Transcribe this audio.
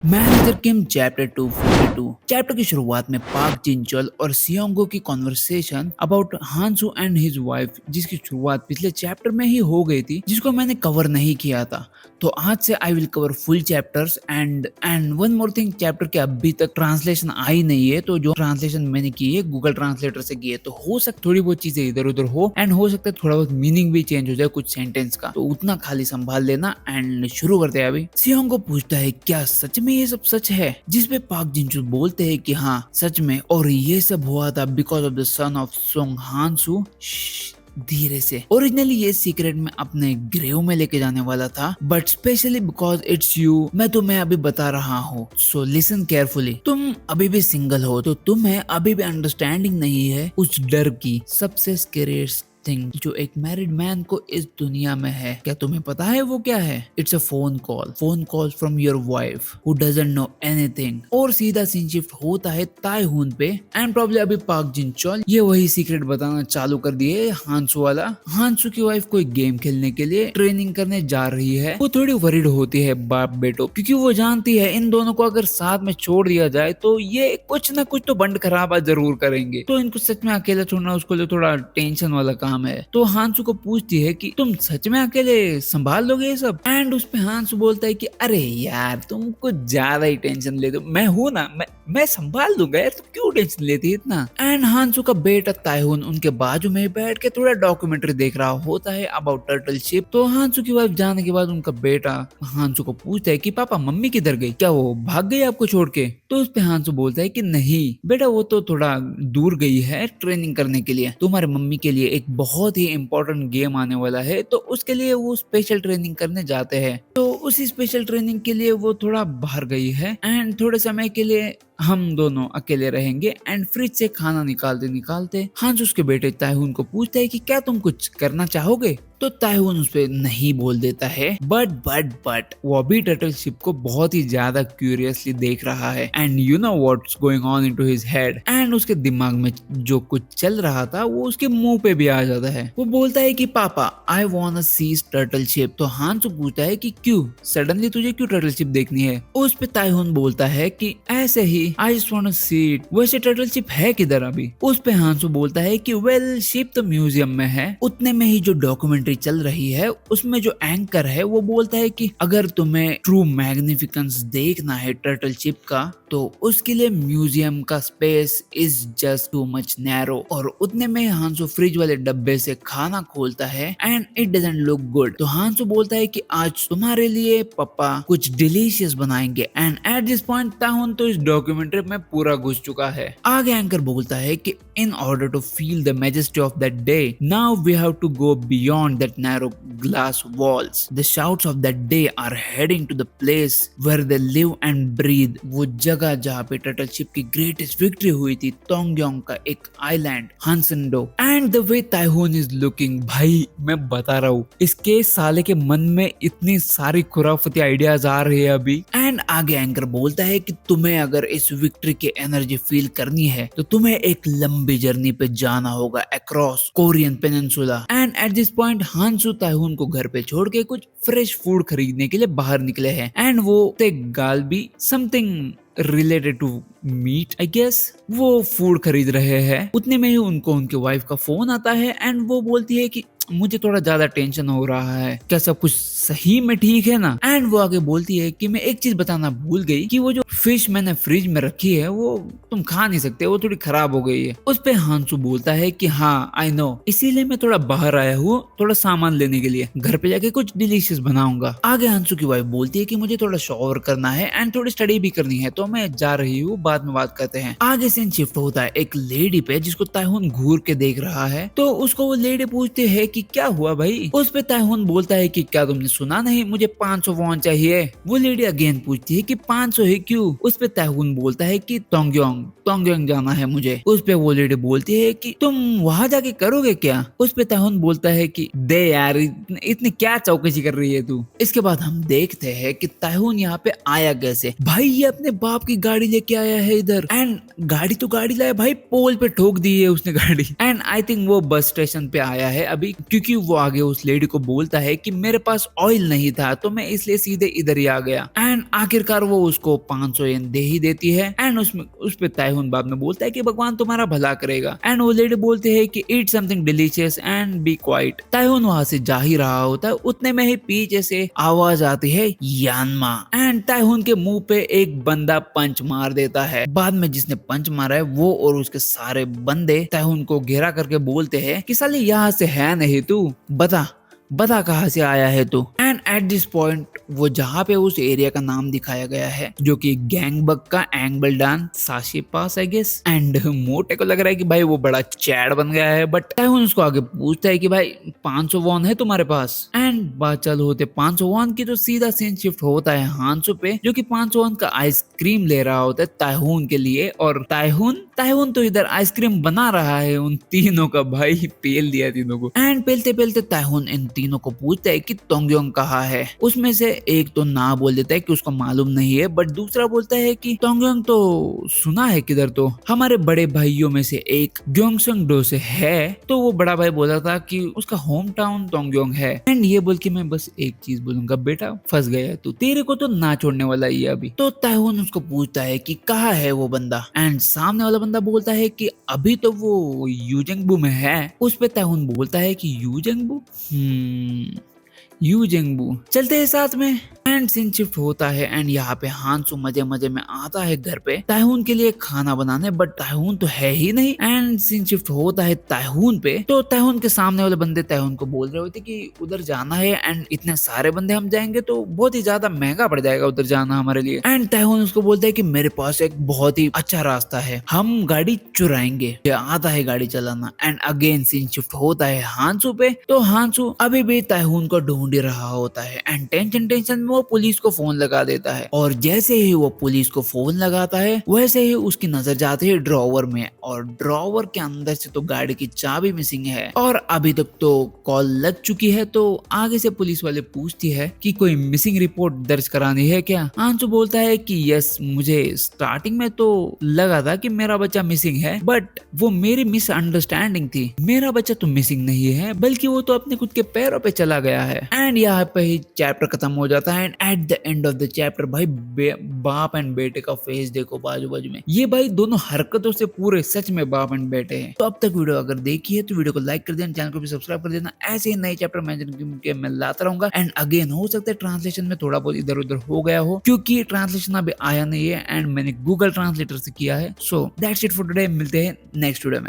Manager किम chapter 242। Chapter की शुरुआत में पाक जिनचोल और सियोंगो की conversation about Hansu and his wife, जिसकी शुरुआत पिछले चैप्टर में ही हो गई थी, जिसको मैंने कवर नहीं किया था। तो आज से I will cover full chapters and one more thing, chapter के अभी तक ट्रांसलेशन आई नहीं है, तो जो ट्रांसलेशन मैंने की है गूगल ट्रांसलेटर से की है, तो हो सकता थोड़ी बहुत चीजें इधर उधर हो एंड हो सकता है थोड़ा बहुत मीनिंग भी चेंज हो जाए कुछ सेंटेंस का, तो उतना खाली संभाल लेना। एंड शुरू करते हैं। अभी सियोंगो पूछता है क्या सच में ये सब सच है, जिसपे पाक जिनचो बोलते हैं कि हाँ सच में, और ये सब हुआ था because of the son of Song Hansu. धीरे से, ओरिजिनली ये सीक्रेट में अपने ग्रेव में लेके जाने वाला था, but specially because it's you मैं तुम्हें अभी बता रहा हूँ, सो लिसन केयरफुली। तुम अभी भी सिंगल हो, तो तुम्हें अभी भी अंडरस्टैंडिंग नहीं है उस डर की। सबसे स्कैरियस्ट थिंग जो एक मैरिड मैन को इस दुनिया में है, क्या तुम्हें पता है वो क्या है? It's a phone call from your wife who doesn't know anything. और सीधा सीन शिफ्ट होता है ताइहून पे एंड प्रॉब्ली अभी पाक जिनचोल ये वही सीक्रेट बताना चालू कर दिए हांसू वाला। हांसू की वाइफ कोई गेम खेलने के लिए ट्रेनिंग करने जा रही है। वो थोड़ी वरीड होती है बाप बेटो, क्योंकि वो जानती है इन दोनों को अगर साथ में छोड़ दिया जाए तो ये कुछ ना कुछ तो बंड खराबा जरूर करेंगे, तो इनको सच में अकेला छोड़ना उसको लिए थोड़ा टेंशन वाला काम है। तो हांसू को पूछती है कि तुम सच में अकेले संभाल लोगे ये सब? एंड उस पे हांसू बोलता है कि अरे यार तुम कुछ ज्यादा ही टेंशन लेते हो, मैं हूं ना, मैं संभाल लूंगा यार, तुम क्यों टेंशन लेती है इतना? एंड हांसू का बेटा ताइहून उनके बाजू में बैठ के थोड़ा डॉक्यूमेंट्री देख रहा होता है अबाउट टर्टल शिप। तो हांसू की वाइफ जाने के बाद उनका बेटा हांसू को पूछता है कि पापा मम्मी किधर गई, क्या वो भाग गई आपको छोड़ के? तो उस पे हांसू बोलता है कि नहीं बेटा, वो तो थोड़ा दूर गई है ट्रेनिंग करने के लिए, तुम्हारे मम्मी के लिए एक बहुत ही इम्पोर्टेंट गेम आने वाला है, तो उसके लिए वो स्पेशल ट्रेनिंग करने जाते हैं। तो उसी स्पेशल ट्रेनिंग के लिए वो थोड़ा बाहर गई है एंड थोड़े समय के लिए हम दोनों अकेले रहेंगे। एंड फ्रिज से खाना निकालते निकालते हांसू उसके बेटे ताइहून को पूछता है कि क्या तुम कुछ करना चाहोगे? तो ताइहून उस पे नहीं बोल देता है, बट वो अभी टर्टल शिप को बहुत ही ज्यादा क्यूरियसली देख रहा है and you know what's going on into his head. And उसके दिमाग में जो कुछ चल रहा था वो उसके मुंह पे भी आ जाता है। वो बोलता है कि पापा I want sea turtle ship. तो हांसू पूछता है कि क्यों सडनली तुझे क्यों टर्टल शिप देखनी है? उस पे ताइहून बोलता है कि ऐसे ही I just want to see it. वैसे टर्टल शिप है किधर अभी? उस पे हांसू बोलता है कि वेल शिप तो म्यूजियम में है। उतने में ही जो डॉक्यूमेंट्री चल रही है उसमें जो एंकर है वो बोलता है कि अगर तुम्हें ट्रू मैग्निफिकेंस देखना है टर्टल शिप का, तो उसके लिए म्यूजियम का space is just too much narrow. और उतने में हांसू फ्रिज वाले डब्बे से खाना खोलता है and it doesn't look good. तो हांसू बोलता है कि आज तुम्हारे लिए पापा कुछ डिलीशियस बनाएंगे। एंड एट दिस पॉइंट ताइहून तो इस डॉक्यूमेंट्री में पूरा घुस चुका है। आगे एंकर बोलता है कि in order to feel the majesty of that day now we have to go beyond that narrow glass walls. The shouts of that day are heading to the place where they live and breathe. वो जगह जहाँ पे turtle ship की greatest victory हुई थी, Tongyeong का एक island Hansando. And the way Taehoon is looking, भाई मैं बता रहा हूँ इसके साले के मन में इतनी सारी खुराफती आइडियाज आ रही है अभी। एंड आगे एंकर बोलता है कि तुम्हें अगर इस विक्ट्री की एनर्जी फील करनी है तो तुम्हें एक लंबी जर्नी पे जाना होगा across Korean peninsula. And at this point Hansu Taehoon को घर पे छोड़ के कुछ फ्रेश फूड खरीदने के लिए बाहर निकले हैं एंड वो galbi something related to meat I guess वो फूड खरीद रहे हैं। उतने में ही उनको उनके वाइफ का फोन आता है एंड वो बोलती है कि मुझे थोड़ा ज्यादा टेंशन हो रहा है, क्या सब कुछ सही में ठीक है ना? एंड वो आगे बोलती है कि मैं एक चीज बताना भूल गई कि वो जो फिश मैंने फ्रिज में रखी है वो तुम खा नहीं सकते, वो थोड़ी खराब हो गई है। उस पे हांसू बोलता है कि हाँ आई नो, इसीलिए मैं थोड़ा बाहर आया हूँ थोड़ा सामान लेने के लिए, घर पे जाके कुछ डिलीशियस बनाऊंगा। आगे हांसू की वाइफ बोलती है कि मुझे थोड़ा शॉवर करना है एंड थोड़ी स्टडी भी करनी है, तो मैं जा रही हूँ, बाद में बात करते हैं। आगे सीन शिफ्ट होता है एक लेडी पे जिसको ताइहून घूर के देख रहा है। तो उसको वो लेडी पूछती है कि क्या हुआ भाई? उस पे ताइहून बोलता है कि क्या तुमने सुना नहीं, मुझे 500 वॉन चाहिए। वो लेडी अगेन पूछती है कि 500 है क्यों? उस पे ताइहून बोलता है कि तोंगयोंग जाना है मुझे। उस पे वो लेडी बोलती है कि तुम वहां जाके करोगे क्या? उस पे ताइहून बोलता है कि दे यार, इतनी क्या चौकसी कर रही है तू? इसके बाद हम देखते हैं कि ताइहून यहाँ पे आया कैसे। भाई ये अपने बाप की गाड़ी लेके आया है इधर एंड गाड़ी तो गाड़ी लाया भाई, पोल पे ठोक दी है उसने गाड़ी। एंड आई थिंक वो बस स्टेशन पे आया है अभी, क्योंकि वो आगे उस लेडी को बोलता है कि मेरे पास ऑयल नहीं था तो मैं इसलिए सीधे इधर ही आ गया। एंड आखिरकार वो उसको 500 येन दे ही देती है। एंड उसमें उस पे ताइहुन बाद में बोलता है कि भगवान तुम्हारा भला करेगा। एंड वो लेडी बोलते है कि eat something delicious and be quiet. Taehoon वहां से जा ही रहा होता है, उतने में ही पीछे से आवाज आती है यानमा। एंड ताइहुन के मुंह पे एक बंदा पंच मार देता है। बाद में जिसने पंच मारा है वो और उसके सारे बंदे ताइहुन को घेरा करके बोलते हैं कि साले यहाँ से है नहीं तू, बता बता कहाँ से आया है तू। एंड एट दिस पॉइंट वो जहाँ पे उस एरिया का नाम दिखाया गया है जो कि गैंगबक का एंगबलडान साशे पास आई गेस। एंड मोटे को लग रहा है कि भाई वो बड़ा चैड बन गया है, बट ताइहुन उसको आगे पूछता है कि भाई 500 वॉन है तुम्हारे पास। एंड बात चालू होते 500 वॉन की तो सीधा सीन शिफ्ट होता है हांसो पे, जो कि 500 वॉन का आइसक्रीम ले रहा होता है ताइहुन के लिए। और ताइहुन तो इधर आइसक्रीम बना रहा है उन तीनों का, भाई पेल दिया तीनों को। एंड पेलते पेलते ताइहुन इन तीनों को पूछता है कि तोंगयोंग कहाँ है। उसमें से एक तो ना बोल देता है कि उसको मालूम नहीं है, बट दूसरा बोलता है कि तोंगयोंग तो सुना है किधर, तो हमारे बड़े भाइयों में से एक ग्योंगसंग-डो से है। तो वो बड़ा भाई बोला था कि उसका होम टाउन तोंगयोंग है। एंड ये बोल के मैं बस एक चीज बोलूंगा, बेटा फंस गया तू, तेरे को तो ना छोड़ने वाला ही है अभी। तो ताइहुन उसको पूछता है कि कहाँ है वो बंदा। एंड सामने वाला बंदा बोलता है कि अभी तो वो यूजेंगबू में है। उस पे ताइहुन बोलता है कि यूजेंगबू, यूजेंगबू चलते हैं साथ में। एंड सीन शिफ्ट होता है एंड यहाँ पे हांसू मजे मजे में आता है घर पे ताइहुन के लिए खाना बनाने, बट ताइहुन तो है ही नहीं। एंड सीन शिफ्ट होता है ताइहुन पे, तो ताइहुन के सामने वाले बंदे ताइहुन को बोल रहे होते कि उधर जाना है एंड इतने सारे बंदे हम जाएंगे तो बहुत ही ज्यादा महंगा पड़ जाएगा उधर जाना हमारे लिए। एंड ताइहुन उसको बोलता है कि मेरे पास एक बहुत ही अच्छा रास्ता है, हम गाड़ी चुराएंगे, आता है गाड़ी चलाना। एंड अगेन सीन शिफ्ट होता है हांसू पे, तो हांसू अभी भी ताइहुन को ढूंढ रहा होता है। एंड टेंशन में वो पुलिस को फोन लगा देता है। और जैसे ही वो पुलिस को फोन लगाता है वैसे ही उसकी नजर जाती है ड्रॉवर में, और ड्रॉवर के अंदर से तो गाड़ी की चाबी मिसिंग है। और अभी तक तो कॉल लग चुकी है, तो आगे से पुलिस वाले पूछती है कि कोई मिसिंग रिपोर्ट दर्ज करानी है क्या। आंसू बोलता है कि यस, मुझे स्टार्टिंग में तो लगा था कि मेरा बच्चा मिसिंग है, बट वो मेरी मिसअंडरस्टैंडिंग थी। मेरा बच्चा तो मिसिंग नहीं है, बल्कि वो तो अपने खुद के पैरों पे चला गया है। एंड यहाँ पे ही चैप्टर खत्म हो जाता है। And at the end of the chapter भाई बाप एंड बेटे का फेस देखो बाजू बाजू में, ये भाई दोनों हरकतों से पूरे सच में बाप एंड बेटे हैं। तो अब तक वीडियो अगर देखी है तो वीडियो को लाइक कर देना, चैनल को भी सब्सक्राइब कर देना। ऐसे ही नए चैप्टर मैं लाता रहूंगा। एंड अगेन हो सकता है ट्रांसलेशन में थोड़ा बहुत इधर उधर हो गया हो, क्योंकि ट्रांसलेशन अभी आया नहीं है एंड मैंने गूगल ट्रांसलेटर से किया है। So that's it for today, मिलते हैं नेक्स्ट वीडियो में।